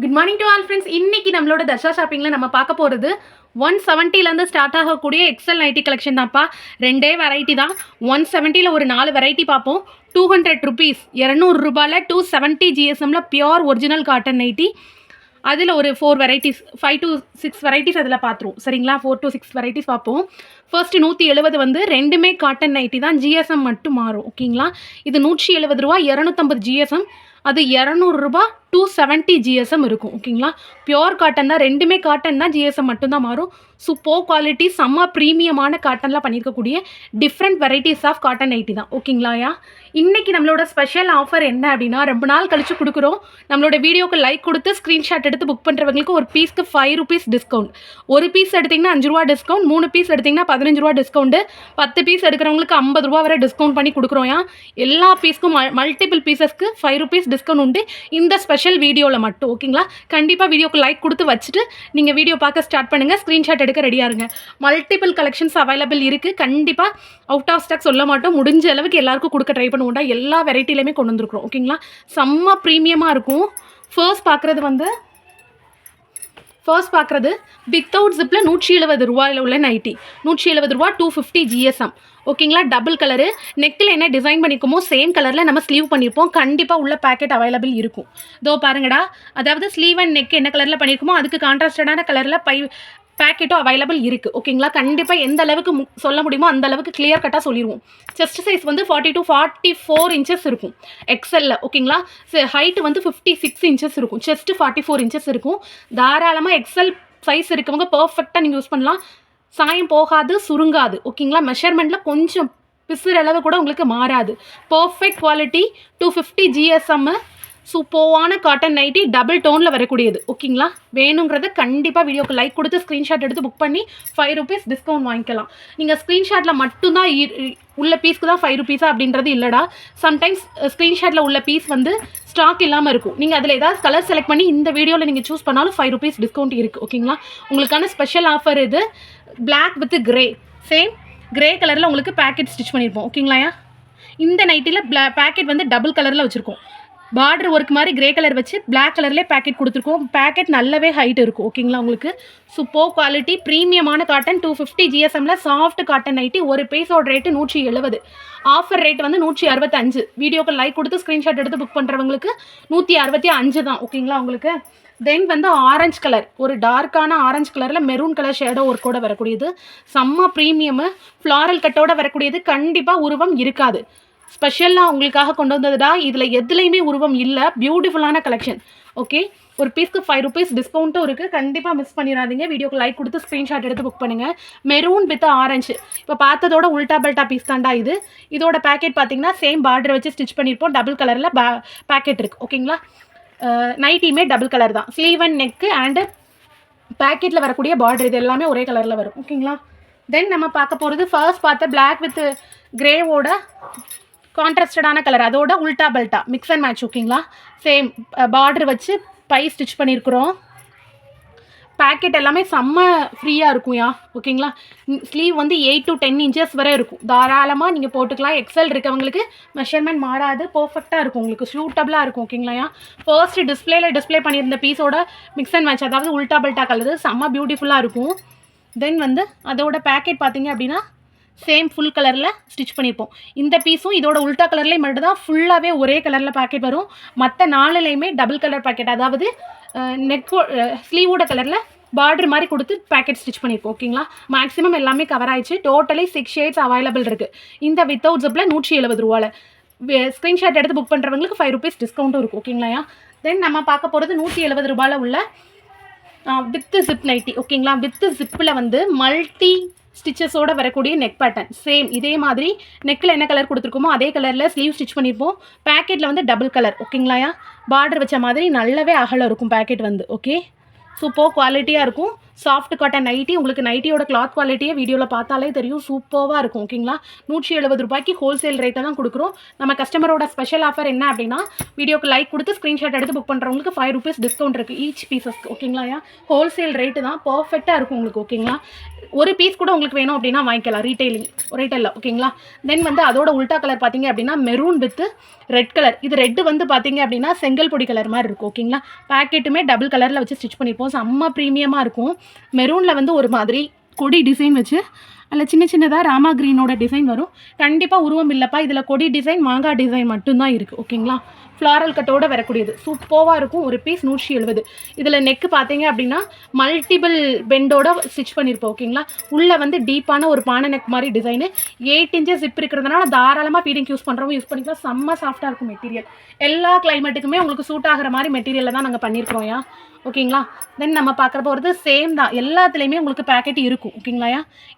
Good morning to all friends. இன்னைக்கு நம்மளோட தர்ஷா ஷாப்பிங்கில் நம்ம பார்க்க போகிறது 170லேருந்து ஸ்டார்ட் ஆகக்கூடிய எக்ஸல் நைட்டி கலெக்ஷன் தான்ப்பா. ரெண்டே வெரைட்டி தான். 170ல் ஒரு 4 வெரைட்டி பார்ப்போம். 200 ருபீஸ், 200 ரூபாயில் 270 GSMல பியோர் ஒரிஜினல் காட்டன் நைட்டி. அதில் ஒரு 4 வெரைட்டிஸ், 5 to 6 வெரைட்டிஸ் அதில் பார்த்துருவோம். சரிங்களா, 4 to 6 வெரைட்டிஸ் பார்ப்போம். ஃபர்ஸ்ட் 170 வந்து ரெண்டுமே காட்டன் நைட்டி தான், GSM மட்டும் மாறும். ஓகேங்களா, இது 170 ரூபா, 250 GSM. அது 200 ரூபா, 270 GSM இருக்கும். ஓகேங்களா, பியோர் காட்டன் தான், ரெண்டுமே காட்டன் தான், GSM மட்டும்தான் மாறும். சூப்பர் குவாலிட்டி, செம்ம ப்ரீமியமான காட்டனில் பண்ணியிருக்கக்கூடிய different varieties of cotton nighty தான். ஓகேங்களாயா, இன்றைக்கி நம்மளோட ஸ்பெஷல் ஆஃபர் என்ன அப்படின்னா, ரொம்ப நாள் கழிச்சு கொடுக்குறோம். நம்மளோட வீடியோக்கு லைக் கொடுத்து ஸ்க்ரீன்ஷாட் எடுத்து புக் பண்ணுறவங்களுக்கு ஒரு பீஸ்க்கு 5 ருபீஸ் டிஸ்கவுண்ட். ஒரு பீஸ் எடுத்திங்கன்னா 5 ரூபா டிஸ்கவுண்ட், 3 பீஸ் எடுத்திங்கன்னா 15 ரூபா டிஸ்கவுண்ட்டு, 10 பீஸ் எடுக்கிறவங்களுக்கு 50 ரூபா வரை டிஸ்கவுண்ட் பண்ணி கொடுக்குறோம். எல்லா பீஸ்க்கும் மல்டிபிள் பீசஸ்க்கு 5 ருபீஸ் டிஸ்கவுண்ட் உண்டு இந்த ஸ்பெஷல் வீடியோவில் மட்டும். ஓகேங்களா, கண்டிப்பாக வீடியோக்கு லைக் கொடுத்து வச்சுட்டு நீங்கள் வீடியோ பார்க்க ஸ்டார்ட் பண்ணுங்கள். ஸ்க்ரீன்ஷாட் எடுக்க ரெடியாக இருங்க. மல்டிபிள் கலெக்ஷன்ஸ் அவைலபிள் இருக்குது. கண்டிப்பாக அவுட் ஆஃப் ஸ்டாக் சொல்ல மாட்டோம். முடிஞ்ச அளவுக்கு எல்லாருக்கும் கொடுக்க ட்ரை பண்ணுவோம். எல்லா வெரைட்டிலையுமே கொண்டு வந்துருக்குறோம். ஓகேங்களா, செம்ம ப்ரீமியமாக இருக்கும். ஃபர்ஸ்ட் பார்க்குறது வித்தவுட் ஜிப்பில் 170 ரூபாயில் உள்ள நைட்டி. 170 ரூபா, 250 GSM. ஓகேங்களா, டபுள் கலரு. நெக்கில் என்ன டிசைன் பண்ணியிருக்கோமோ சேம் கலரில் நம்ம ஸ்லீவ் பண்ணியிருப்போம். கண்டிப்பாக உள்ள பேக்கெட் அவைலபிள் இருக்கும். இதோ பாருங்கடா, அதாவது ஸ்லீவ் அண்ட் நெக் என்ன கலரில் பண்ணியிருக்கோமோ அதுக்கு கான்ட்ராஸ்டடான கலரில் பேக்கெட்டும் அவைலபிள் இருக்குது. ஓகேங்களா, கண்டிப்பாக எந்த அளவுக்கு சொல்ல முடியுமோ அந்த அளவுக்கு கிளியர் கட்டாக சொல்லிடுவோம். செஸ்ட் சைஸ் வந்து 40 to 44 இன்ச்சஸ் இருக்கும் எக்ஸலில். ஓகேங்களா, ஹைட்டு வந்து 56 இன்ச்சஸ் இருக்கும். செஸ்ட் 44 இன்ச்சஸ் இருக்கும். தாராளமாக எக்ஸல் சைஸ் இருக்கவங்க பர்ஃபெக்டாக நீங்கள் யூஸ் பண்ணலாம். சாயம் போகாது, சுருங்காது. ஓகேங்களா, மெஷர்மெண்ட்டில் கொஞ்சம் பிசுற அளவு கூட உங்களுக்கு மாறாது. Perfect quality, 250 GSM. சூப்பர்வான காட்டன் நைட்டி, டபுள் டோனில் வரக்கூடியது. ஓகேங்களா, வேணுங்கிறத கண்டிப்பாக வீடியோக்கு லைக் கொடுத்து ஸ்க்ரீன்ஷாட் எடுத்து புக் பண்ணி 5 ருபீஸ் டிஸ்கவுண்ட் வாங்கிக்கலாம். நீங்கள் ஸ்க்ரீன்ஷாட்டில் மட்டும்தான் உள்ள பீஸ்க்கு தான் 5 ருபீஸா அப்படின்றது இல்லைடா. சம்டைம்ஸ் ஸ்க்ரீன்ஷாட்டில் உள்ள பீஸ் வந்து ஸ்டாக் இல்லாமல் இருக்கும். நீங்கள் அதில் ஏதாவது கலர் செலக்ட் பண்ணி இந்த வீடியோவில் நீங்கள் சூஸ் பண்ணாலும் 5 ருபீஸ் டிஸ்கவுண்ட் இருக்குது. ஓகேங்களா, உங்களுக்கான ஸ்பெஷல் ஆஃபர் இது. Black with grey, same grey கலரில் உங்களுக்கு பேக்கெட் ஸ்டிச் பண்ணியிருப்போம். ஓகேங்களா, இந்த நைட்டியில் பேக்கெட் வந்து டபுள் கலரில் வச்சுருக்கோம். பார்டர் ஒர்க் மாதிரி கிரே கலர் வச்சு பிளாக் கலர்லேயே பேக்கெட் கொடுத்துருக்கோம். பேக்கெட் நல்லாவே ஹைட் இருக்கும். ஓகேங்களா, உங்களுக்கு சூப்பர் குவாலிட்டி, ப்ரீமியமான காட்டன், 250 GSMல சாஃப்ட் காட்டன் நைட்டி. ஒரு பீஸோட ரேட்டு 170. ஆஃபர் ரேட் வந்து 165. வீடியோக்கு லைக் கொடுத்து ஸ்க்ரீன்ஷாட் எடுத்து புக் பண்ணுறவங்களுக்கு 165 தான். ஓகேங்களா, உங்களுக்கு தென் வந்து ஆரஞ்சு கலர், ஒரு டார்க்கான ஆரஞ்சு கலரில் மெரூன் கலர் ஷேடோ ஒர்க்கோட வரக்கூடியது. செம்ம ப்ரீமியமு, ஃப்ளாரல் கட்டோட வரக்கூடியது. கண்டிப்பாக உருவம் இருக்காது. ஸ்பெஷலாக உங்களுக்காக கொண்டு வந்ததுடா. இதில் எதுலேயுமே உருவம் இல்லை. பியூட்டிஃபுல்லான கலெக்ஷன். ஓகே, ஒரு பீஸ்க்கு 5 ருபீஸ் டிஸ்கவுண்ட்டும் இருக்குது. கண்டிப்பாக மிஸ் பண்ணிடாதீங்க. வீடியோக்கு லைக் கொடுத்து ஸ்க்ரீன்ஷாட் எடுத்து புக் பண்ணுங்கள். மெரூன் வித் ஆரஞ்சு, இப்போ பார்த்ததோட உல்டா பல்டா பீஸ் தாண்டா இது. இதோட பேக்கெட் பார்த்தீங்கன்னா சேம் பார்டர் வச்சு ஸ்டிச் பண்ணியிருப்போம். டபுள் கலரில் பேக்கெட் இருக்குது. ஓகேங்களா, நைட்டியுமே டபுள் கலர் தான். ஸ்லீவ் அண்ட் நெக்கு அண்டு பேக்கெட்டில் வரக்கூடிய பார்டர் இது எல்லாமே ஒரே கலரில் வரும். ஓகேங்களா, தென் நம்ம பார்க்க போகிறது ஃபர்ஸ்ட் பார்த்த பிளாக் வித் கிரேவோட கான்ட்ராஸ்டடான கலர், அதோட உல்டா பல்டா மிக்ஸ் அண்ட் மேட்ச். ஓகேங்களா, சேம் பார்டர் வச்சு பை ஸ்டிச் பண்ணியிருக்கிறோம். பேக்கெட் எல்லாமே செம்ம ஃப்ரீயாக இருக்கும்யா. ஓகேங்களா, ஸ்லீவ் வந்து 8 to 10 இன்ச்சஸ் வரை இருக்கும். தாராளமாக நீங்கள் போட்டுக்கலாம். எக்ஸல் இருக்கவங்களுக்கு மெஷர்மெண்ட் மாறாது, பர்ஃபெக்டாக இருக்கும், உங்களுக்கு சூட்டபுளாக இருக்கும். ஓகேங்களா, ஃபர்ஸ்ட் டிஸ்பிளே பண்ணியிருந்த பீஸோட மிக்ஸ் அண்ட் மேட்ச், அதாவது உல்டா பல்டா கலரு செம்ம பியூட்டிஃபுல்லாக இருக்கும். தென் வந்து அதோட பேக்கெட் பார்த்தீங்க அப்படின்னா சேம் ஃபுல் கலரில் ஸ்டிச் பண்ணியிருப்போம். இந்த பீஸும் இதோட உல்டா கலர்லேயே மட்டும் தான் ஃபுல்லாகவே ஒரே கலரில் பேக்கெட் வரும். மற்ற 4லையுமே டபுள் கலர் பேக்கெட், அதாவது நெக்கோ ஸ்லீவோட கலரில் பார்டர் மாதிரி கொடுத்து பேக்கெட் ஸ்டிச் பண்ணியிருப்போம். ஓகேங்களா, மேக்ஸிமம் எல்லாமே கவர் ஆயிடுச்சு. டோட்டலி 6 ஷேட்ஸ் அவைலபிள் இருக்குது. இந்த வித்தவுட் ஜிப்பில் 170 ரூபாவில். ஸ்க்ரீன்ஷாட் எடுத்து புக் பண்ணுறவங்களுக்கு 5 ருபீஸ் டிஸ்கவுண்ட்டும் இருக்கும். ஓகேங்களா, தென் நம்ம பார்க்க போகிறது 170 ரூபாயில் உள்ள வித்து ஜிப் நைட்டி. ஓகேங்களா, வித்து ஜிப்பில் வந்து மல்டி ஸ்டிச்சஸோடு வரக்கூடிய நெக் பேட்டர்ன். சேம் இதே மாதிரி நெக்கில் என்ன கலர் கொடுத்துருக்கோமோ அதே கலரில் ஸ்லீவ் ஸ்டிச் பண்ணியிருப்போம். பேக்கெட்டில் வந்து டபுள் கலர். ஓகேங்களா, பார்டர் வச்ச மாதிரி நல்லாவே அகலம் இருக்கும் பேக்கெட் வந்து. ஓகே, சூப்பர் குவாலிட்டியாக இருக்கும். Soft cotton nightie. உங்களுக்கு நைட்டியோட கிளாத் குவாலிட்டியே வீடியோவில் பார்த்தாலே தெரியும், சூப்பராக இருக்கும். ஓகேங்களா, 170 ரூபாய்க்கு ஹோல்சேல் ரேட்டை தான் கொடுக்குறோம். நம்ம கஸ்டமரோட ஸ்பெஷல் ஆஃபர் என்ன அப்படின்னா, வீடியோக்கு லைக் கொடுத்து ஸ்க்ரீன்ஷாட் எடுத்து புக் பண்ணுறவங்களுக்கு 5 rupees டிஸ்கவுண்ட் இருக்குது ஈச் பீசஸ்க்கு. ஓகேங்களா, ஹோல்சேல் ரேட்டு தான், பர்ஃபெக்டாக இருக்கும் உங்களுக்கு. ஓகேங்களா, ஒரு பீஸ் கூட உங்களுக்கு வேணும் அப்படின்னா வாங்கிக்கலாம் ரீட்டைலில். ஓகேங்களா, தென் வந்து அதோட உல்டா கலர் பார்த்தீங்க அப்படின்னா மெரூன் வித் ரெட் கலர். இது ரெட்டு வந்து பார்த்தீங்க அப்படின்னா செங்கல் பொடி கலர் மாதிரி இருக்கும். ஓகேங்களா, பேக்கெட்டுமே டபுள் கலரில் வச்சு ஸ்டிச் பண்ணியிருப்போம். செம்ம ப்ரீமியமாக இருக்கும். மெரூனில் வந்து ஒரு மாதிரி கொடி டிசைன் வச்சு அதில் சின்ன சின்னதாக ராமா க்ரீனோட டிசைன் வரும். கண்டிப்பாக உருவம் இல்லைப்பா, இதில் கொடி டிசைன் மாங்காய் டிசைன் மட்டும்தான் இருக்குது. ஓகேங்களா, ஃப்ளாரல் கட்டோடு வரக்கூடியது சூப்பராக இருக்கும். ஒரு பீஸ் 170. இதில் நெக்கு பார்த்தீங்க அப்படின்னா மல்டிபிள் பெண்டோட ஸ்டிச் பண்ணியிருப்போம். ஓகேங்களா, உள்ளே வந்து டீப்பான ஒரு பானை நெக் மாதிரி டிசைனு. 8 inches ஜிப் இருக்கிறதுனால தாராளமாக ஃபீடிங் யூஸ் பண்ணுறவங்க யூஸ் பண்ணிக்கலாம். செம்ம சாஃப்டாக இருக்கும் மெட்டீரியல். எல்லா கிளைமேட்டுக்குமே உங்களுக்கு சூட் ஆகிற மாதிரி மெட்டீரியலில் தான் நாங்கள் பண்ணியிருக்கிறோம். ஓகேங்களா, தென் நம்ம பார்க்குற போகிறது சேம் தான், எல்லாத்துலேயுமே உங்களுக்கு பேக்கெட் இருக்கும். ஓகேங்களா,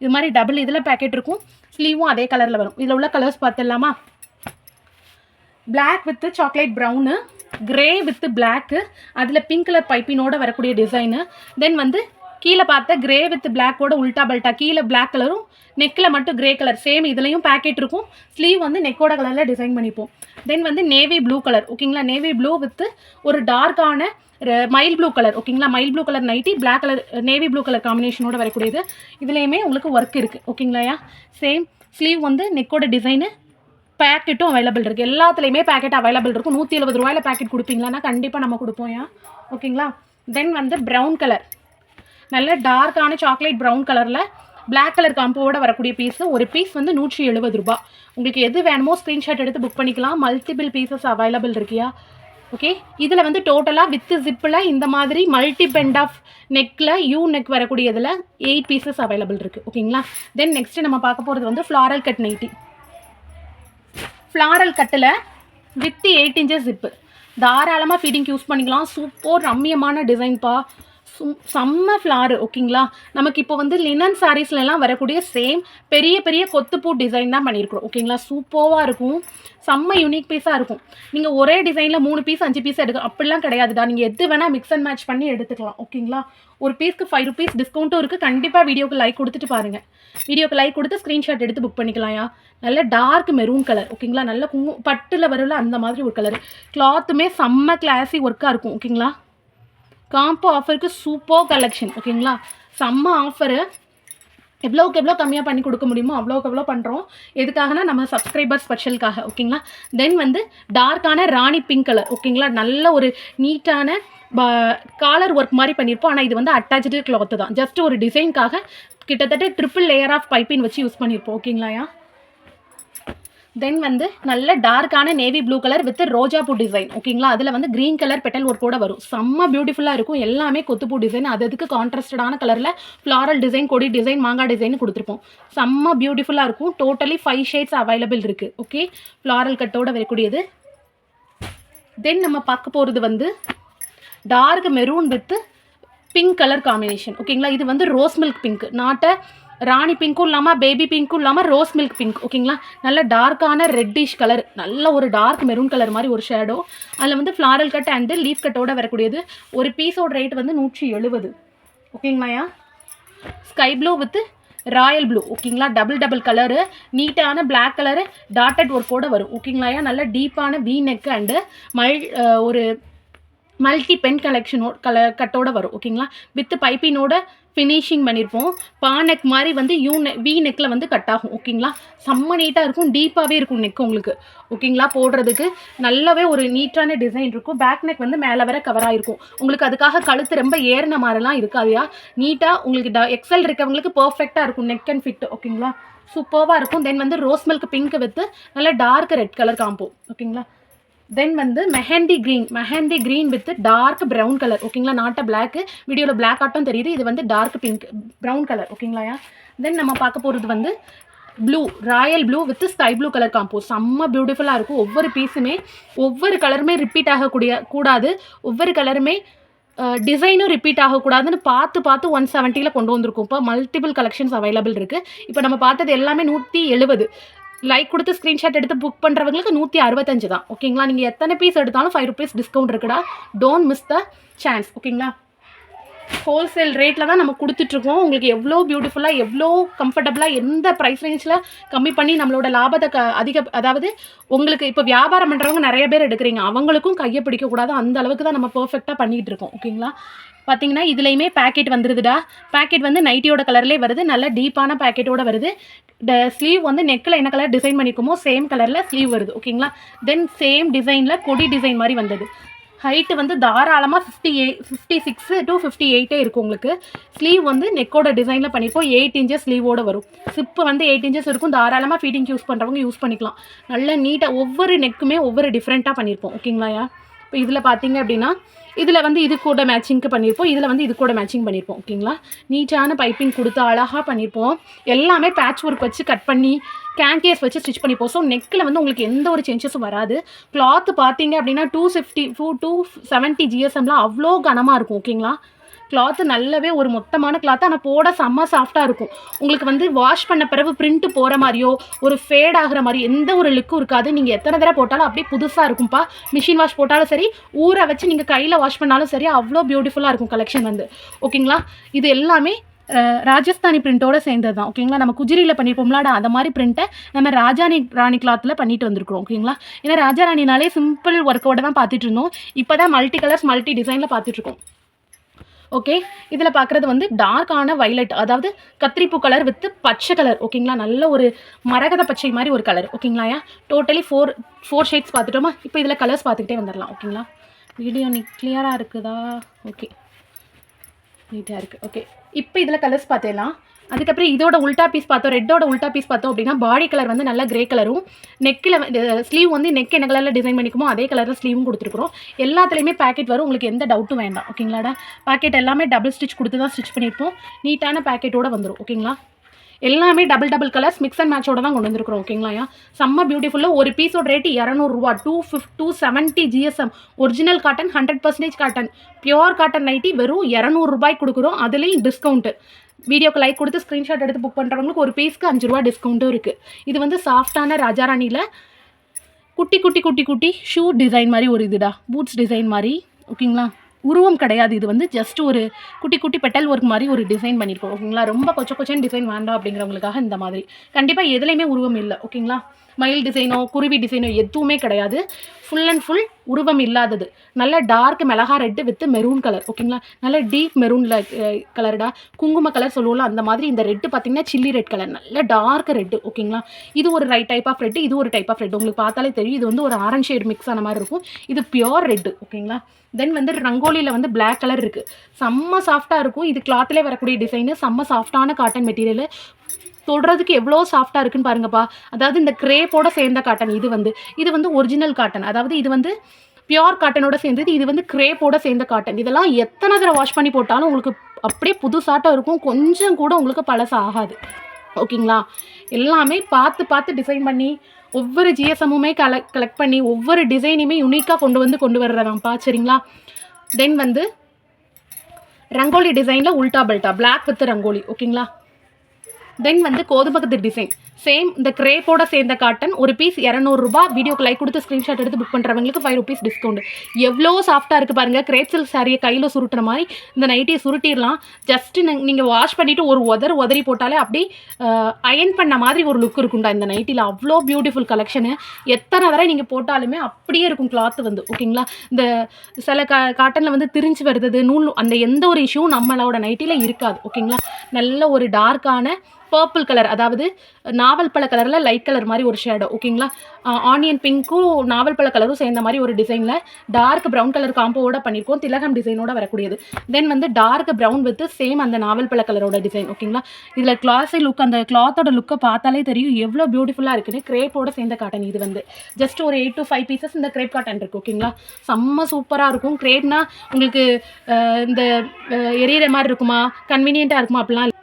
இது மாதிரி டபுள் இதில் பேக்கெட் இருக்கும். ஸ்லீவும் அதே கலரில் வரும். இதில் உள்ள கலர்ஸ் பார்த்துடலாமா? Black with chocolate brown, grey with black, அதில் பிங்க் கலர் பைப்பினோட வரக்கூடிய டிசைனு. தென் வந்து கீழே பார்த்த கிரே வித் பிளாக்கோட உல்டா பல்ட்டா, கீழே பிளாக் கலரும் நெக்கில் மட்டும் கிரே கலர். சேம் இதுலேயும் பேக்கெட் இருக்கும். ஸ்லீவ் வந்து நெக்கோட கலரில் டிசைன் பண்ணிப்போம். தென் வந்து நேவி ப்ளூ கலர். ஓகேங்களா, நேவி ப்ளூ வித் ஒரு டார்க்கான மைல் ப்ளூ கலர். ஓகேங்களா, mild blue colour nighty, black colour navy blue colour காம்பினேஷனோட வரக்கூடியது. இதுலேயுமே உங்களுக்கு ஒர்க் இருக்குது. ஓகேங்களா, சேம் ஸ்லீவ் வந்து நெக்கோட டிசைனு, பேக்கெட்டும் அவைலபிள் இருக்குது. எல்லாத்துலேயுமே பேக்கெட் அவைலபிள் இருக்கும். 170 ரூபாயில் பேக்கெட் கொடுப்பீங்களான்னா கண்டிப்பாக நம்ம கொடுப்போம். ஓகேங்களா, தென் வந்து ப்ரௌன் கலர், நல்ல டார்க்கான சாக்லேட் ப்ரௌன் கலரில் பிளாக் கலர் காம்போவோட வரக்கூடிய பீஸு. ஒரு பீஸ் வந்து 170 ரூபா. உங்களுக்கு எது வேணுமோ ஸ்க்ரீன்ஷாட் எடுத்து புக் பண்ணிக்கலாம். மல்டிபிள் பீசஸ் அவைலபிள் இருக்கியா? ஓகே, இதில் வந்து டோட்டலாக வித் ஜிப்பில் இந்த மாதிரி மல்டி பெண்ட் ஆஃப் நெக்கில் யூ நெக் வரக்கூடியதில் 8 பீசஸ் அவைலபிள் இருக்குது. ஓகேங்களா, தென் நெக்ஸ்ட்டு நம்ம பார்க்க போகிறது வந்து ஃப்ளாரல் கட் நைட்டி. ஃப்ளாரல் கட்டில் வித் 8 inches ஜிப்பு. தாராளமாக ஃபீடிங் யூஸ் பண்ணிக்கலாம். சூப்பர் ரம்மியமான டிசைன்ப்பா, செம்ம ஃப்ளாரு. ஓகேங்களா, நமக்கு இப்போ வந்து லினன் சாரீஸ்லாம் வரக்கூடிய சேம் பெரிய பெரிய கொத்துப்பூ டிசைன் தான் பண்ணியிருக்கிறோம். ஓகேங்களா, சூப்பராக இருக்கும். செம்ம யூனிக் பீஸாக இருக்கும். நீங்கள் ஒரே டிசைனில் 3 பீஸ் 5 பீஸ் எடுக்கலாம் அப்படிலாம் கிடையாதுடா. நீங்கள் எது வேணால் மிக்ஸ் அண்ட் மேட்ச் பண்ணி எடுத்துக்கலாம். ஓகேங்களா, ஒரு பீஸ்க்கு 5 rupees டிஸ்கவுண்ட்டும் இருக்குது. கண்டிப்பாக வீடியோக்கு லைக் கொடுத்துட்டு பாருங்கள். வீடியோக்கு லைக் கொடுத்து ஸ்க்ரீன்ஷாட் எடுத்து புக் பண்ணிக்கலாம். நல்ல டார்க் மெரூன் கலர். ஓகேங்களா, நல்ல பட்டில் வரல அந்த மாதிரி ஒரு கலர். கிளாத்துமே செம்ம கிளாஸி ஒர்க்காக இருக்கும். ஓகேங்களா, காம்போ ஆஃபருக்கு சூப்பர் கலெக்ஷன். ஓகேங்களா, செம்ம ஆஃபரு. எவ்வளோக்கு எவ்வளோ கம்மியாக பண்ணி கொடுக்க முடியுமோ அவ்வளோக்கு எவ்வளோ பண்ணுறோம். எதுக்காகனா நம்ம சப்ஸ்கிரைபர் ஸ்பெஷலுக்காக. ஓகேங்களா, தென் வந்து டார்க்கான ராணி பிங்க் கலர். ஓகேங்களா, நல்ல ஒரு நீட்டான காலர் ஒர்க் மாதிரி பண்ணியிருப்போம். ஆனால் இது வந்து அட்டாச்சு கிளாத்து தான். ஜஸ்ட் ஒரு டிசைனுக்காக கிட்டத்தட்ட ட்ரிபிள் லேயர் ஆஃப் பைப்பின் வச்சு யூஸ் பண்ணியிருப்போம். ஓகேங்களா, தென் வந்து நல்ல டார்க்கான நேவி ப்ளூ கலர் வித் ரோஜா பூ டிசைன். ஓகேங்களா, அதில் வந்து க்ரீன் கலர் பெட்டல் ஒர்க்கோட வரும். செம்ம பியூட்டிஃபுல்லாக இருக்கும். எல்லாமே கொத்துப்பூ டிசைன். அதுக்கு கான்ட்ராஸ்டடான கலரில் ஃப்ளாரல் டிசைன், கொடி டிசைன், மாங்காய் டிசைன் கொடுத்துருப்போம். செம்ம பியூட்டிஃபுல்லாக இருக்கும். டோட்டலி 5 shades அவைலபிள் இருக்குது. ஓகே, ஃப்ளாரல் கட்டோட வரக்கூடியது. தென் நம்ம பார்க்க போகிறது வந்து dark maroon with pink colour combination. ஓகேங்களா, இது வந்து ரோஸ் மில்க் பிங்க், நாட்ட ராணி பிங்க்கும் இல்லாமல் பேபி பிங்க்கும் இல்லாமல் ரோஸ் மில்க் பிங்க். ஓகேங்களா, நல்ல டார்க்கான ரெட்டிஷ் கலர், நல்ல ஒரு டார்க் மெரூன் கலர் மாதிரி ஒரு ஷேடோ. அதில் வந்து ஃப்ளாரல் கட் அண்டு லீஃப் கட்டோட வரக்கூடியது. ஒரு பீஸோட ரேட் வந்து 170. ஓகேங்களா, sky blue with Royal blue. ஓகேங்களா, டபுள் கலரு, நீட்டான பிளாக் கலரு டாட்டட் ஒர்க்கோடு வரும். ஓகேங்களா, நல்ல டீப்பான வி நெக் அண்டு ஒரு மல்டி பென் கட்டோட வரும். ஓகேங்களா, வித் பைப்பினோட ஃபினிஷிங் பண்ணியிருப்போம். பானெக் மாதிரி வந்து வி நெக்கில் வந்து கட் ஆகும். ஓகேங்களா, செம்ம நீட்டாக இருக்கும். டீப்பாகவே இருக்கும் நெக் உங்களுக்கு. ஓகேங்களா, போடுறதுக்கு நல்லாவே ஒரு நீட்டான டிசைன் இருக்கும். பேக் நெக் வந்து மேலே வர கவராக இருக்கும். உங்களுக்கு அதுக்காக கழுத்து ரொம்ப ஏறின மாதிரிலாம் இருக்காதையா. நீட்டாக உங்களுக்கு எக்ஸல் இருக்கவங்களுக்கு பர்ஃபெக்டாக இருக்கும் நெக் அண்ட் ஃபிட். ஓகேங்களா, சூப்பராக இருக்கும். தென் வந்து ரோஸ் மில்க் பிங்க் வித் நல்ல டார்க் ரெட் கலர் காம்போ. ஓகேங்களா, தென் வந்து mehndi green with dark brown colour. ஓகேங்களா, நாட்ட பிளாக்கு, வீடியோவில் பிளாக் ஆட்டும் தெரியுது. இது வந்து டார்க் பிங்க் ப்ரௌன் கலர். ஓகேங்களா, தென் நம்ம பார்க்க போகிறது வந்து blue, Royal blue with sky blue colour combo. செம்ம பியூட்டிஃபுல்லாக இருக்கும். ஒவ்வொரு பீஸுமே ஒவ்வொரு கலருமே ரிப்பீட் கூடாது. ஒவ்வொரு கலருமே டிசைனும் ரிப்பீட் ஆகக்கூடாதுன்னு பார்த்து 170 கொண்டு வந்திருக்கும். இப்போ மல்டிபிள் கலெக்ஷன்ஸ் அவைலபிள் இருக்குது. இப்போ நம்ம பார்த்தது எல்லாமே 170. லைக் கொடுத்து ஸ்க்ரீன்ஷாட் எடுத்து புக் பண்ணுறவங்களுக்கு 165 தான். ஓகேங்களா, நீங்கள் எத்தனை பீஸ் எடுத்தாலும் 5 rupees டிஸ்கவுண்ட் இருக்குடா. Don't miss the chance. ஓகேங்களா, ஹோல்சேல் ரேட்டில் தான் நம்ம கொடுத்துட்ருக்கோம். உங்களுக்கு எவ்வளோ பியூட்டிஃபுல்லாக எவ்வளோ கம்ஃபர்டபுளாக எந்த ப்ரைஸ் ரேஞ்சில் கம்மி பண்ணி நம்மளோட லாபத்தை அதாவது உங்களுக்கு இப்போ வியாபாரம் பண்ணுறவங்க நிறைய பேர் எடுக்கிறீங்க, அவங்களுக்கும் கையை பிடிக்கக்கூடாது, அந்த அளவுக்கு தான் நம்ம பர்ஃபெக்டாக பண்ணிகிட்டு இருக்கோம். ஓகேங்களா? பார்த்தீங்கன்னா இதுலேயுமே பேக்கெட் வந்துடுதுடா. பேக்கெட் வந்து நைட்டியோட கலர்லேயே வருது, நல்ல டீப்பான பேக்கெட்டோட வருது. ஸ்லீவ் வந்து நெக்கில் என்ன கலர் டிசைன் பண்ணிக்குமோ சேம் கலரில் ஸ்லீவ் வருது. ஓகேங்களா? தென் சேம் டிசைனில் கொடி டிசைன் மாதிரி வந்தது. ஹைட்டு வந்து தாராளமாக 56 to 58 இருக்கும் உங்களுக்கு. ஸ்லீவ் வந்து நெக்கோட டிசைனில் பண்ணியிருப்போம். 8 inches ஸ்லீவோடு வரும். சிப்பு வந்து 8 inches இருக்கும். தாராளமாக ஃபீட்டிங் யூஸ் பண்ணுறவங்க யூஸ் பண்ணிக்கலாம். நல்ல நீட்டாக ஒவ்வொரு நெக்குமே ஒவ்வொரு டிஃப்ரெண்ட்டாக பண்ணியிருப்போம். ஓகேங்களா? இப்போ இதில் பார்த்தீங்க அப்படின்னா இதில் வந்து இது கூட மேட்சிங்க்கு பண்ணியிருப்போம், இதில் வந்து இது கூட மேட்சிங் பண்ணியிருப்போம். ஓகேங்களா? நீட்டான பைப்பிங் கொடுத்து அழகாக பண்ணியிருப்போம். எல்லாமே பேட்ச் ஒர்க் வச்சு கட் பண்ணி கேன்கேஸ் வச்சு ஸ்டிச் பண்ணிப்போம். ஸோ நெக்கில் வந்து உங்களுக்கு எந்த ஒரு சேஞ்சஸும் வராது. கிளாத்து பார்த்தீங்க அப்படின்னா 270 GSMலாம் அவ்வளோ கனமாக இருக்கும். ஓகேங்களா? கிளாத்து நல்லாவே ஒரு மொத்தமான கிளாத்து, ஆனால் போட செம்ம சாஃப்டாக இருக்கும். உங்களுக்கு வந்து வாஷ் பண்ண பிறகு பிரிண்ட்டு போகிற மாதிரியோ ஒரு ஃபேட் ஆகிற மாதிரி எந்த ஒரு லுக்கும் இருக்காது. நீங்கள் எத்தனை தடவை போட்டாலும் அப்படியே புதுசாக இருக்கும்ப்பா. மிஷின் வாஷ் போட்டாலும் சரி, ஊற வச்சு நீங்கள் கையில் வாஷ் பண்ணாலும் சரி, அவ்வளோ பியூட்டிஃபுல்லாக இருக்கும் கலெக்ஷன் வந்து. ஓகேங்களா? இது எல்லாமே ராஜஸ்தானி பிரிண்ட்டோட சேர்ந்தது தான். ஓகேங்களா? நம்ம குஜிரியில் பண்ணியிருப்போம்லாடா, அந்த மாதிரி பிரிண்ட்டை நம்ம ராணி கிளாத்தில் பண்ணிட்டு வந்திருக்கிறோம். ஓகேங்களா? ஏன்னா ராஜா ராணினாலே சிம்பிள் ஒர்க்கோட தான் பார்த்துட்டு இருந்தோம். இப்போ தான் மல்டி கலர்ஸ் மல்டி டிசைனில் பார்த்துட்ருக்கோம். ஓகே, இதில் பார்க்குறது வந்து டார்க்கான வைலட், அதாவது கத்திரிப்பூ கலர் வித் பச்சை கலர். ஓகேங்களா? நல்ல ஒரு மரகத பச்சை மாதிரி ஒரு கலர். ஓகேங்களா? டோட்டலி ஃபோர் ஷேட்ஸ் பார்த்துட்டோமா? இப்போ இதில் கலர்ஸ் பார்த்துக்கிட்டே வந்துடலாம். ஓகேங்களா? வீடியோ கிளியராக இருக்குதா? ஓகே, நீட்டாக இருக்குது. ஓகே, இப்போ இதில் கலர்ஸ் பார்த்துடலாம். அதுக்கப்புறம் இதோட உல்டா பீஸ் பார்த்தோம், ரெட்டோட உல்டா பீஸ் பார்த்தோம் அப்படின்னா பாடி கலர் வந்து நல்ல கிரே கலரும், நெக்கில் ஸ்லீவ் வந்து நெக் என்ன கலரில் டிசைன் பண்ணிக்குமோ அதே கலரில் ஸ்லீவும் கொடுத்துருக்குறோம். எல்லாத்துலேயுமே பேக்கெட் வரும், உங்களுக்கு எந்த டவுட்டும் வேண்டாம். ஓகேங்களாடா? பேக்கெட் எல்லாமே டபுள் ஸ்டிச் கொடுத்து தான் ஸ்டிச் பண்ணியிருப்போம். நீட்டான பேக்கெட்டோடு வந்துடும். ஓகேங்களா? எல்லாமே டபுள் கலர்ஸ் மிக்ஸ் அண்ட் மேட்சோட தான் கொண்டு வந்துருக்குறோம். ஓகேங்களா? செம்ம பியூட்டிஃபுல்லாக. ஒரு பீஸோட ரேட்டு 200 ரூபா. 270 GSM original cotton, 100% cotton, pure cotton nightie வெறும் 200 ரூபாய்க்கு கொடுக்குறோம். அதுலேயும் டிஸ்கவுண்ட்டு. வீடியோக்கு லைக் கொடுத்து ஸ்க்ரீன்ஷாட் எடுத்து புக் பண்ணுறவங்களுக்கு ஒரு பீஸ்க்கு 5 ரூபா டிஸ்கவுண்ட்டும் இருக்குது. இது வந்து சாஃப்டான ராஜாராணியில் குட்டி ஷூ டிசைன் மாதிரி ஒரு இதுடா, பூட்ஸ் டிசைன் மாதிரி. ஓகேங்களா? உருவம் கிடையாது, இது வந்து ஜஸ்ட் ஒரு குட்டி பெட்டல் ஒர்க் மாதிரி ஒரு டிசைன் பண்ணியிருக்கோம். ஓகேங்களா? ரொம்ப கொச்சன் டிசைன் வேண்டாம் அப்படிங்கிறவங்களுக்காக இந்த மாதிரி. கண்டிப்பாக எதுலேயுமே உருவம் இல்லை. ஓகேங்களா? மயில் டிசைனோ குருவி டிசைனோ எதுவுமே கிடையாது. ஃபுல் அண்ட் ஃபுல் உருவம் இல்லாதது. நல்ல டார்க் மிளகா ரெட்டு வித் மெரூன் கலர். ஓகேங்களா? நல்ல டீப் மெரூனில் கலர்டா, குங்கும கலர் சொல்லுவோம்ல அந்த மாதிரி. இந்த ரெட்டு பார்த்தீங்கன்னா சில்லி ரெட் கலர், நல்ல டார்க் ரெட்டு. ஓகேங்களா? இது ஒரு டைப் ஆஃப் ரெட்டு, இது ஒரு டைப் ஆஃப் ரெட். உங்களுக்கு பார்த்தாலே தெரியும், இது வந்து ஒரு ஆரஞ்ச் ஷேட் மிக்ஸ் ஆன மாதிரி இருக்கும். இது பியோர் ரெட்டு. ஓகேங்களா? தென் வந்து ரங்கோலியில் வந்து பிளாக் கலர் இருக்குது, செம்ம சாஃப்டாக இருக்கும். இது கிளாத்திலே வரக்கூடிய டிசைனு, செம்ம சாஃப்டான காட்டன் மெட்டீரியல். தொடுறதுக்கு எவ்வளோ சாஃப்டாக இருக்குன்னு பாருங்கப்பா. அதாவது இந்த கிரேப்போட சேர்ந்த காட்டன் இது வந்து ஒரிஜினல் காட்டன், அதாவது இது வந்து பியோர் காட்டனோட சேர்ந்தது. இது வந்து கிரேப்போட சேர்ந்த காட்டன். இதெல்லாம் எத்தனை தடவை வாஷ் பண்ணி போட்டாலும் உங்களுக்கு அப்படியே புதுசாட்டம் இருக்கும், கொஞ்சம் கூட உங்களுக்கு பழசு ஆகாது. ஓகேங்களா? எல்லாமே பார்த்து டிசைன் பண்ணி ஒவ்வொரு ஜிஎஸ்எம்முமே கலெக்ட் பண்ணி ஒவ்வொரு டிசைனையுமே யுனிக்காக கொண்டு வர்றதாம்ப்பா. சரிங்களா? தென் வந்து ரங்கோலி டிசைனில் உல்டா பல்ட்டா பிளாக் வித் ரங்கோலி. ஓகேங்களா? தென் வந்து கோதுமகத்து டிசைன், சேம் இந்த கிரேப்போட சேர்ந்த காட்டன். ஒரு பீஸ் 200 ரூபா. வீடியோக்கு லைக் கொடுத்து ஸ்க்ரீன்ஷாட் எடுத்து புக் பண்ணுறவங்களுக்கு 5 rupees டிஸ்கவுண்ட். எவ்வளோ சாஃப்டாக இருக்குது பாருங்கள். கிரேப் சில்க் சாரியை கையில் சுருட்டுற மாதிரி இந்த நைட்டியை சுருட்டிடலாம். ஜஸ்ட்டு நீங்கள் வாஷ் பண்ணிவிட்டு ஒரு உதறி போட்டாலே அப்படி அயன் பண்ண மாதிரி ஒரு லுக் இருக்குண்டா இந்த நைட்டியில். அவ்வளோ பியூட்டிஃபுல் கலெக்ஷனு. எத்தனை தடவை நீங்கள் போட்டாலுமே அப்படியே இருக்கும் கிளாத்து வந்து. ஓகேங்களா? இந்த சில காட்டனில் வந்து திரிஞ்சு வருது நூல், அந்த எந்த ஒரு இஷ்யூவும் நம்மளோட நைட்டியில் இருக்காது. ஓகேங்களா? நல்ல ஒரு டார்க்கான பர்பிள் கலர், அதாவது நாவல் பழ கலரில் லைட் கலர் மாதிரி ஒரு ஷேடோ. ஓகேங்களா? ஆனியன் பிங்க்கும் நாவல் பழ கலரும் சேர்ந்த மாதிரி ஒரு டிசைனில் டார்க் ப்ரௌன் கலர் காம்போவோட பண்ணியிருக்கோம். திலகம் டிசைனோட வரக்கூடியது. தென் வந்து டார்க் ப்ரௌன் வித் சேம் அந்த நாவல் பழ கலரோட டிசைன். ஓகேங்களா? இதில் கிளாஸி லுக், அந்த கிளாத்தோட லுக்கை பார்த்தாலே தெரியும் எவ்வளோ பியூட்டிஃபுல்லாக இருக்குன்னு. கிரேப்போட சேர்ந்த காட்டன். இது வந்து ஜஸ்ட் ஒரு 8 to 5 பீசஸ் இந்த கிரேப் காட்டன் இருக்குது. ஓகேங்களா? செம்ம சூப்பராக இருக்கும். கிரேப்னா உங்களுக்கு இந்த எரியிற மாதிரி இருக்குமா, கன்வீனியண்ட்டாக இருக்குமா அப்படிலாம்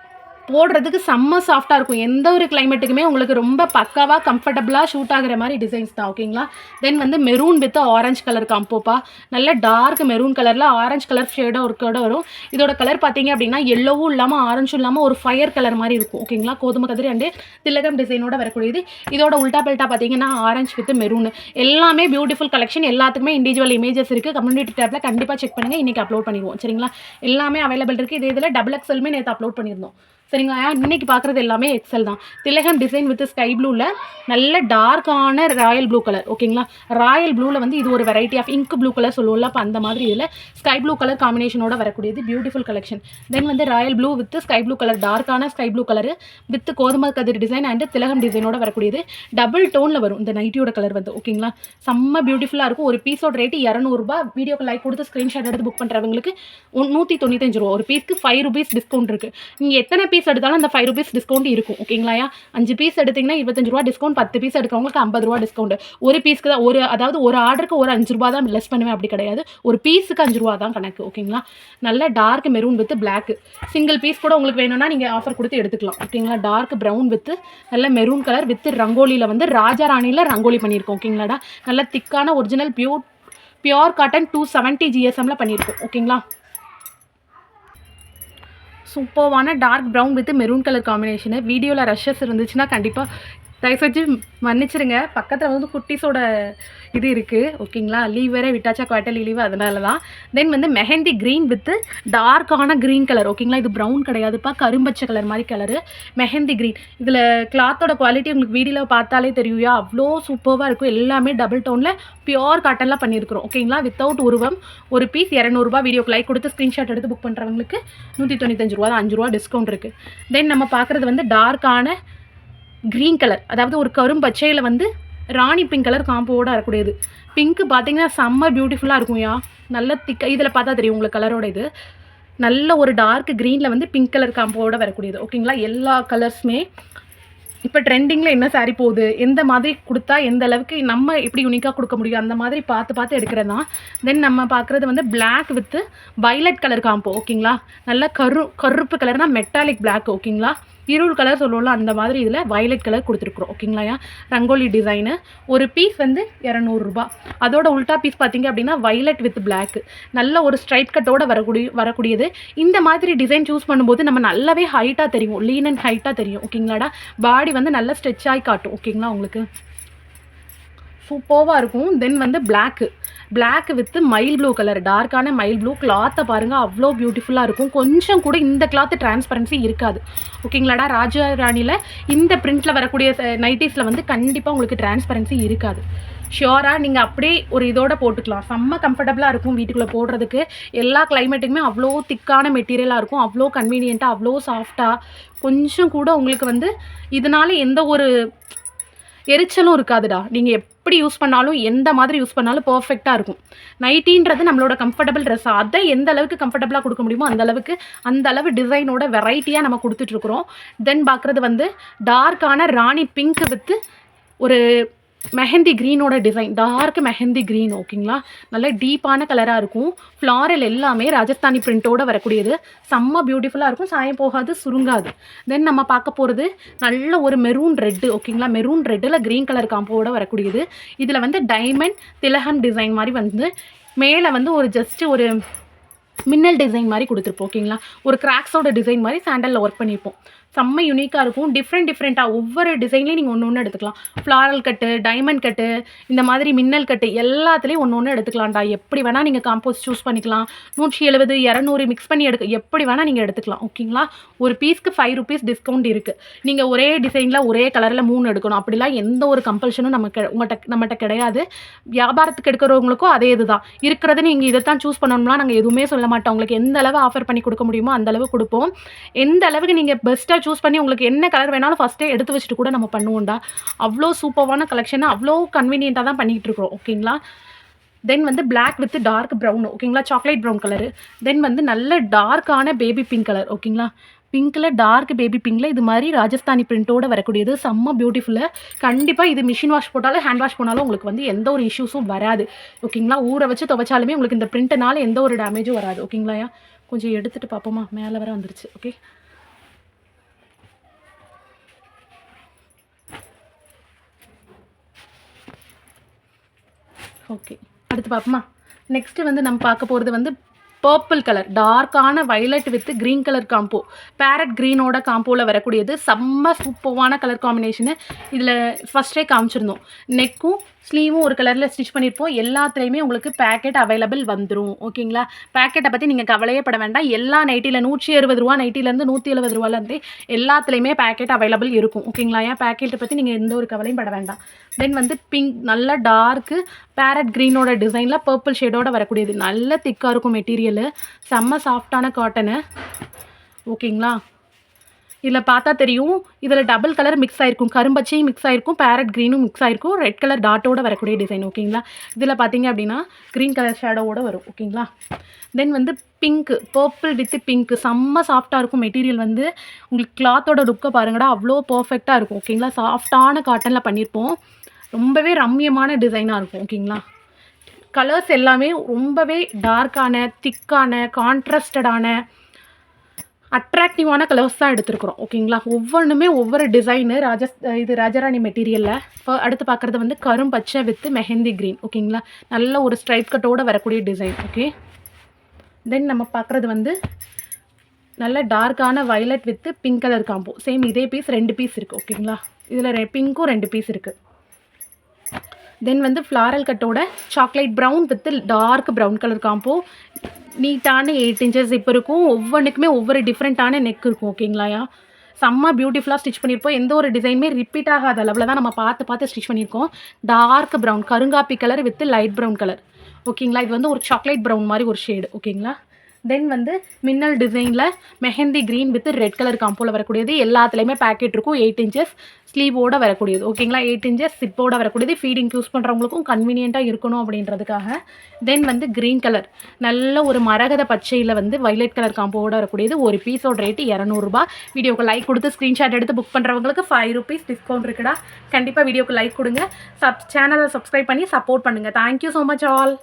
போடுறதுக்கு செம்ம சாஃப்டாக இருக்கும். எந்த ஒரு கிளைமேட்டுக்குமே உங்களுக்கு ரொம்ப பக்காவாக கம்ஃபர்டபுளாக ஷூட் ஆகிற மாதிரி டிசைன்ஸ் தான். ஓகேங்களா. தென் வந்து மெரூன் வித் ஆரஞ்சு கலர் காம்போப்பா. நல்ல டார்க் மெரூன் கலரில் ஆரஞ்சு கலர் ஷேடாக ஒரு கூட வரும். இதோட கலர் பார்த்தீங்க அப்படின்னா எல்லோவும் இல்லாமல் ஆரஞ்சும் இல்லாமல் ஒரு ஃபயர் கலர் மாதிரி இருக்கும். ஓகேங்களா. கோதுமை கதிரி அண்டு திலகம் டிசைனோட வரக்கூடியது. இதோட உல்டா பெல்ட்டா பார்த்தீங்கன்னா ஆரஞ்சு வித் மெரூன். எல்லாமே பியூட்டிஃபுல் கலெக்ஷன். எல்லாத்துக்குமே இண்டிவிஜுவல் இமேஜஸ் இருக்குது. கம்யூனிட்டி டேப்பில் கண்டிப்பாக செக் பண்ணுங்கள். இன்றைக்கி அப்லோட் பண்ணிடுவோம். சரிங்களா. எல்லாமே அவைலபிள் இருக்குது. இதே இதில் டபுள் எக்ஸலுமே நேற்று அப்லோட் பண்ணியிருந்தோம். சரிங்களா. இன்றைக்கி பார்க்குறது எல்லாமே எக்ஸல் தான். திலகம் டிசைன் வித் ஸ்கை ப்ளூவில் நல்ல டார்க்கான ராயல் ப்ளூ கலர். ஓகேங்களா. ராயல் ப்ளூவில் வந்து இது ஒரு variety of ink blue colour சொல்லுவோம்ல, அப்போ அந்த மாதிரி இதில் ஸ்கை ப்ளூ கலர் காம்பினேஷனோட வரக்கூடியது பியூட்டிஃபுல் கலெக்ஷன். தென் வந்து royal blue with sky blue colour, டார்க்கான ஸ்கை ப்ளூ கலர் வித் கோதுமை கதிர் டிசைன் அண்ட் திலகம் டிசைனோட வரக்கூடியது. டபுள் டோனில் வரும் இந்த நைட்டியோட கலர் வந்து. ஓகேங்களா. செம்ம பியூட்டிஃபுல்லாக இருக்கும். ஒரு பீஸோட ரேட்டு 200 ரூபா. வீடியோக்கு லைக் கொடுத்து ஸ்க்ரீன்ஷாட் எடுத்து புக் பண்ணுறவங்களுக்கு 195 ரூபா. ஒரு பீஸ்க்கு 5 ரூபீஸ் டிஸ்கவுண்ட் இருக்குது. நீங்கள் எத்தனை பீஸ் எடுத்தாலும் அந்த 5 ரூபீஸ் டிஸ்கவுண்ட் இருக்கும். ஓகேங்களா. 5 பீஸ் எடுத்தீங்கன்னா 25 ரூபா டிஸ்கவுண்ட், 10 பீஸ் எடுக்கிறவங்களுக்கு 50 ரூபா டிஸ்கவுண்ட். ஒரு பீஸ்க்கு தான் அதாவது ஒரு ஆர்டருக்கு ஒரு 5 ரூபா தான் லெஸ் பண்ணுவேன், அப்படி கிடையாது. ஒரு பீஸுக்கு 5 ரூபா தான் கணக்கு. ஓகேங்களா. நல்ல dark maroon with black. Single piece கூட உங்களுக்கு வேணும்னா நீங்கள் ஆஃபர் கொடுத்து எடுத்துக்கலாம். ஓகேங்களா. டார்க் ப்ரௌன் வித் நல்ல மெரூன் கலர் வித் ரங்கோலியில் வந்து ராஜா ராணியில் ரங்கோலி பண்ணியிருக்கோம். ஓகேங்களாடா. நல்ல திக்கான ஒரிஜினல் பியூர் காட்டன் 270 GSMல பண்ணியிருக்கோம். ஓகேங்களா. சூப்பர்வான dark brown with maroon colour combination. வீடியோவில் ரஷ்ஷஸ் இருந்துச்சுன்னா கண்டிப்பாக தயவுசெஞ்சு மன்னிச்சிருங்க. பக்கத்தில் வந்து குட்டீஸோட இது இருக்குது. ஓகேங்களா. லீவ் வேறு விட்டாச்சா, குவார்ட்டர்லி லீவு, அதனால தான். தென் வந்து மெஹந்தி க்ரீன் வித் டார்க்கான க்ரீன் கலர். ஓகேங்களா. இது ப்ரௌன் கிடையாதுப்பா, கரும்பச்சை கலர் மாதிரி கலரு. மெஹந்தி க்ரீன். இதில் கிளாத்தோட குவாலிட்டி உங்களுக்கு வீடியோவில் பார்த்தாலே தெரியுயா, அவ்வளோ சூப்பராக இருக்கும். எல்லாமே டபுள் டோனில் பியோர் காட்டனில் பண்ணியிருக்கிறோம். ஓகேங்களா. வித்தவுட் உருவம். ஒரு பீஸ் 200 ரூபா. வீடியோக்கு லைக் கொடுத்து ஸ்க்ரீன்ஷாட் எடுத்து புக் பண்ணுறவங்களுக்கு 195 ரூபா தான். 5 ரூபா டிஸ்கவுண்ட் இருக்குது. தென் நம்ம பார்க்குறது வந்து டார்க்கான க்ரீன் கலர், அதாவது ஒரு கரும்பச்சையில் வந்து ராணி பிங்க் கலர் காம்போவோட வரக்கூடியது. பிங்க்கு பார்த்தீங்கன்னா செம்ம பியூட்டிஃபுல்லாக இருக்கும்யா. நல்ல திக்க இதில் பார்த்தா தெரியும் உங்களுக்கு கலரோட இது. நல்ல ஒரு டார்க் க்ரீனில் வந்து பிங்க் கலர் காம்போவோட வரக்கூடியது. ஓகேங்களா. எல்லா கலர்ஸுமே இப்போ ட்ரெண்டிங்கில் என்ன சாரீ போகுது, எந்த மாதிரி கொடுத்தா எந்த அளவுக்கு நம்ம எப்படி யூனிக்காக கொடுக்க முடியும், அந்த மாதிரி பார்த்து எடுக்கிறது தான். தென் நம்ம பார்க்குறது வந்து black with violet colour combo. ஓகேங்களா. நல்ல கருப்பு கலர்னால் மெட்டாலிக் பிளாக். ஓகேங்களா. இருள் கலர் சொல்லுவோம்ல, அந்த மாதிரி இதில் வைலட் கலர் கொடுத்துருக்குறோம். ஓகேங்களா. ரங்கோலி டிசைனு. ஒரு பீஸ் வந்து 200 ரூபா. அதோட உல்ட்டா பீஸ் பார்த்தீங்க அப்படின்னா வைலட் வித் பிளாக். நல்ல ஒரு ஸ்ட்ரைட் கட்டோட வரக்கூடியது. இந்த மாதிரி டிசைன் சூஸ் பண்ணும்போது நம்ம நல்லாவே ஹைட்டாக தெரியும், லீன் அண்ட் ஹைட்டாக தெரியும். ஓகேங்களாடா. பாடி வந்து நல்லா ஸ்ட்ரெச் ஆகி காட்டும். ஓகேங்களா. உங்களுக்கு சூப்பராக இருக்கும். தென் வந்து பிளாக் வித் மயில் ப்ளூ கலர், டார்க்கான மயில் ப்ளூ. கிளாத்தை பாருங்கள், அவ்வளோ பியூட்டிஃபுல்லாக இருக்கும். கொஞ்சம் கூட இந்த கிளாத்து டிரான்ஸ்பரன்சி இருக்காது. ஓகேங்களாடா. ராஜா ராணியில் இந்த பிரிண்டில் வரக்கூடிய நைட்டிஸில் வந்து கண்டிப்பாக உங்களுக்கு டிரான்ஸ்பரன்சி இருக்காது. ஷியோராக நீங்கள் அப்படியே ஒரு இதோட போட்டுக்கலாம். செம்ம கம்ஃபர்டபுளாக இருக்கும் வீட்டுக்குள்ளே போடுறதுக்கு. எல்லா கிளைமேட்டுக்குமே அவ்வளோ திக்கான மெட்டீரியலாக இருக்கும். அவ்வளோ கன்வீனியண்ட்டாக, அவ்வளோ சாஃப்டாக. கொஞ்சம் கூட உங்களுக்கு வந்து இதனால் எந்த ஒரு எரிச்சலும் இருக்காதுடா. நீங்கள் எப்படி யூஸ் பண்ணாலும், எந்த மாதிரி யூஸ் பண்ணாலும் பர்ஃபெக்டாக இருக்கும். நைட்டின்றது நம்மளோட கம்ஃபர்டபுள் ட்ரெஸ். அதை எந்த அளவுக்கு கம்ஃபர்டபுளாக கொடுக்க முடியுமோ அந்த அளவு டிசைனோட வெரைட்டியாக நம்ம கொடுத்துட்ருக்குறோம். தென் பார்க்குறது வந்து டார்க்கான ராணி பிங்க் வித்து ஒரு மெஹந்தி க்ரீனோட டிசைன். Dark mehndi green. ஓகேங்களா. நல்ல டீப்பான கலராக இருக்கும். ஃப்ளாரல் எல்லாமே ராஜஸ்தானி பிரிண்ட்டோடு வரக்கூடியது. செம்ம பியூட்டிஃபுல்லாக இருக்கும். சாயம் போகாது, சுருங்காது. தென் நம்ம பார்க்க போகிறது நல்ல ஒரு மெரூன் ரெட்டு. ஓகேங்களா. மெரூன் ரெட்டில் க்ரீன் கலர் காம்போவோட வரக்கூடியது. இதில் வந்து டைமண்ட் திலகம் டிசைன் மாதிரி வந்து மேலே வந்து ஒரு ஜஸ்ட்டு ஒரு மின்னல் டிசைன் மாதிரி கொடுத்துருப்போம். ஓகேங்களா. ஒரு கிராக்ஸோட டிசைன் மாதிரி சாண்டலில் ஒர்க் பண்ணியிருப்போம். செம்ம யூனிக்காக இருக்கும். டிஃப்ரெண்ட்டாக ஒவ்வொரு டிசைன்லேயும் நீங்கள் ஒன்று எடுத்துக்கலாம். ஃப்ளாரல் கட்டு, டைமண்ட் கட்டு, இந்த மாதிரி மின்னல் கட்டு எல்லாத்துலேயும் ஒன்று எடுத்துக்கலாம்டா. எப்படி வேணால் நீங்கள் காம்போஸ் சூஸ் பண்ணிக்கலாம். 170, 200 மிக்ஸ் பண்ணி எப்படி வேணால் நீங்கள் எடுத்துக்கலாம். ஓகேங்களா. ஒரு பீஸ்க்கு 5 ரூபீஸ் டிஸ்கவுண்ட் இருக்குது. நீங்கள் ஒரே டிசைனில் ஒரே கலரில் 3 எடுக்கணும், அப்படிலாம் எந்த ஒரு கம்பல்ஷனும் நம்மகிட்ட கிடையாது. வியாபாரத்துக்கு எடுக்கிறவங்களுக்கும் அதே இதுதான் இருக்கிறது. நீங்கள் இதைத்தான் சூஸ் பண்ணணும்னா நாங்கள் எதுவுமே சொல்ல மாட்டோம். உங்களுக்கு எந்த அளவு ஆஃபர் பண்ணி கொடுக்க முடியுமோ அந்த அளவு கொடுப்போம். எந்த அளவுக்கு நீங்கள் பெஸ்ட்டாக சூஸ் பண்ணி உங்களுக்கு என்ன கலர் வேணாலும் ஃபஸ்ட்டே எடுத்து வச்சுட்டு கூட நம்ம பண்ணுவோம்டா. அவ்வளோ சூப்பரான கலெக்ஷனை அவ்வளோ கன்வீனியண்ட்டாக தான் பண்ணிகிட்டு இருக்கிறோம். ஓகேங்களா. தென் வந்து பிளாக் வித் டார்க் ப்ரௌன். ஓகேங்களா. Chocolate brown colour. தென் வந்து நல்ல டார்க்கான பேபி பிங்க் கலர். ஓகேங்களா. பிங்க்கில் டார்க் பேபி பிங்கில் இது மாதிரி ராஜஸ்தானி பிரிண்ட்டோடு வரக்கூடியது. செம்ம பியூட்டிஃபுல்லாக. கண்டிப்பாக இது மிஷின் வாஷ் போட்டாலும் ஹேண்ட் வாஷ் போனாலும் உங்களுக்கு வந்து எந்த ஒரு இஷ்யூஸும் வராது. ஓகேங்களா. ஊற வச்சு துவைச்சாலுமே உங்களுக்கு இந்த பிரிண்ட்னால எந்த ஒரு டேமேஜும் வராது. ஓகேங்களா. கொஞ்சம் எடுத்துகிட்டு பார்ப்போமா, மேலே வர வந்துருச்சு. ஓகே. ஓகே, அடுத்து பார்ப்போமா? நெக்ஸ்ட்டு வந்து நம்ம பார்க்க போகிறது வந்து பர்பிள் கலர், டார்க்கான violet with green colour combo, parrot க்ரீனோட காம்போவில் வரக்கூடியது. செம்ம சூப்பர்வான கலர் காம்பினேஷனு. இதில் ஃபஸ்ட்டே காமிச்சிருந்தோம். நெக்கும் ஸ்லீவும் ஒரு கலரில் ஸ்டிச் பண்ணியிருப்போம். எல்லாத்துலேயுமே உங்களுக்கு பேக்கெட் அவைலபிள் வந்துடும். ஓகேங்களா? பேக்கெட்டை பற்றி நீங்கள் கவலையே பட வேண்டாம். எல்லா நைட்டியில் ₹160 நைட்டிலேருந்து ₹170 எல்லாத்துலேயுமே பேக்கெட் அவைலபிள் இருக்கும். ஓகேங்களா? ஏன் பேக்கெட்டை பற்றி நீங்கள் எந்த ஒரு கவலையும் பட வேண்டாம். தென் வந்து பிங்க், நல்ல டார்க்கு பேரட் க்ரீனோட டிசைனில் பர்பிள் ஷேடோட வரக்கூடியது. நல்ல திக்காக இருக்கும் மெட்டீரியலு, செம்ம சாஃப்டான காட்டனு. ஓகேங்களா? இதில் பார்த்தா தெரியும், இதில் டபுள் கலர் மிக்ஸ் ஆகிருக்கும். கரும்பச்சையும் மிக்ஸ் ஆகிருக்கும், பேரட் க்ரீனும் மிக்ஸ் ஆகிருக்கும், ரெட் கலர் டாட்டோட வரக்கூடிய டிசைன். ஓகேங்களா? இதில் பார்த்தீங்க அப்படின்னா க்ரீன் கலர் ஷேடோவோட வரும். ஓகேங்களா? தென் வந்து பிங்க்கு, பர்பிள் வித் பிங்க்கு, செம்ம சாஃப்டாக இருக்கும் மெட்டீரியல். வந்து உங்களுக்கு கிளாத்தோட லுக்கை பாருங்கடா, அவ்வளோ பர்ஃபெக்டாக இருக்கும். ஓகேங்களா? சாஃப்டான காட்டனில் பண்ணியிருப்போம். ரொம்பவே ரம்மியமான டிசைனாக இருக்கும். ஓகேங்களா? கலர்ஸ் எல்லாமே ரொம்பவே டார்க்கான, திக்கான, கான்ட்ராஸ்டடான, அட்ராக்டிவான கலர்ஸ் தான் எடுத்துருக்குறோம். ஓகேங்களா? ஒவ்வொன்றுமே ஒவ்வொரு டிசைனு. இது ராஜராணி மெட்டீரியலில். இப்போ அடுத்து பார்க்குறது வந்து கரும்பச்சை வித் மெஹந்தி க்ரீன். ஓகேங்களா? நல்ல ஒரு ஸ்ட்ரைப் கட்டோடு வரக்கூடிய டிசைன். ஓகே, தென் நம்ம பார்க்குறது வந்து நல்ல டார்க்கான violet with pink colour combo. Same இதே பீஸ் 2 பீஸ் இருக்குது. ஓகேங்களா? இதில் பிங்க்கும் 2 பீஸ் இருக்குது. தென் வந்து ஃப்ளாரல் கட்டோட chocolate brown with dark brown colour combo. நீட்டான 8 inches இப்போ இருக்கும். ஒவ்வொன்றுக்குமே ஒவ்வொரு டிஃப்ரெண்ட்டான நெக் இருக்கும். ஓகேங்களாயா? செம்ம பியூட்டிஃபுல்லாக ஸ்டிச் பண்ணியிருப்போம். எந்த ஒரு டிசைனுமே ரிப்பீட் ஆகாத அளவில் தான் நம்ம பார்த்து ஸ்டிச் பண்ணியிருக்கோம். டார்க் ப்ரௌன், கருங்காப்பி colour with light brown colour. ஓகேங்களா? இது வந்து ஒரு சாக்லேட் ப்ரௌன் மாதிரி ஒரு ஷேடு. ஓகேங்களா? தென் வந்து மின்னல் டிசைனில் mehndi green with red colour காம்போவில் வரக்கூடியது. எல்லாத்துலேயுமே பேக்கெட் இருக்கும். 8 inches ஸ்லீவோடு வரக்கூடியது. ஓகேங்களா? 8 inches சிப்போடு வரக்கூடியது. ஃபீடிங் யூஸ் பண்ணுறவங்களுக்கும் கன்வீனியண்ட்டாக இருக்கணும் அப்படின்றதுக்காக. தென் வந்து க்ரீன் கலர், நல்ல ஒரு மரகத பச்சையில் வந்து வைலட் கலர் காம்போவோடு வரக்கூடியது. ஒரு பீஸோட ரேட்டு ₹200. வீடியோக்கு லைக் கொடுத்து ஸ்க்ரீன்ஷாட் எடுத்து புக் பண்ணுறவங்களுக்கு ₹5 டிஸ்கவுண்ட் இருக்குடா. கண்டிப்பாக வீடியோக்கு லைக் கொடுங்க. சேனலை சப்ஸ்கிரைப் பண்ணி சப்போர்ட் பண்ணுங்கள். Thank you so much all.